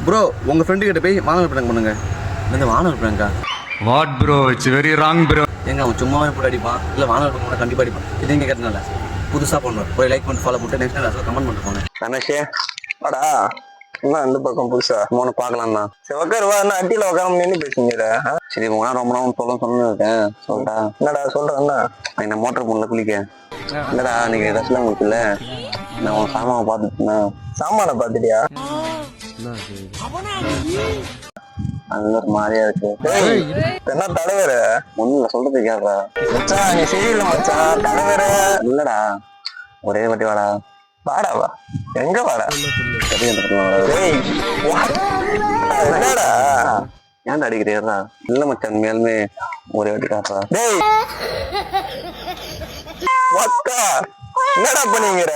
Bro உங்க friend கிட்ட போய் வானல் பிராங்க் பண்ணுங்க. இந்த வானல் பிராங்கா? What bro, it's very wrong bro. எங்க அவன் சும்மாவே போட்டு அடிப்பான், இல்லை வானல் பிராங்க் கண்டிப்பாக அடிப்பான். இது நீங்க கேட்டனால புதுசாக பண்ணுவோம். ஒரு லைக் பண்ணி ஃபாலோ பண்ணிட்டு நெக்ஸ்ட் டைம் கமெண்ட் பண்ணிட்டு போங்க. ரமேஷே வாடா, இன்னும் அந்த பக்கம் புதுசா மூணு பார்க்கலாம் தான். சரி உட்காரு வா, என்ன அட்டியில் உட்கார நின்று பேசுங்கிற? சரி உங்க ரொம்ப நாள் சொல்ல இருக்கேன். சொல்லிட்டா என்னடா சொல்றேன்னா என்ன மோட்டர் பொண்ணுல குளிக்க இல்லடா, நீங்க ரசலாம் கொடுத்துல நான் உன் சாமாவை பார்த்துட்டேன்னா. சாமானை பார்த்துட்டியா? அது ஒரு மாதிரியா இருக்கு. என்ன தலைவர ஒண்ணுல சொல்றது கேட்கறா மச்சான், நீ சரியில்லை மச்சான். தலைவர இல்லடா, ஒரே வாட்டி வாடா. வாடா வா, எங்க வாடா? என்னடா ஏன்டா அடிக்கிறீரா? இல்ல மச்சான், மேலுமே ஒரே வாட்டி காட்டுறா. டேய் என்னடா பண்ணீங்கிற?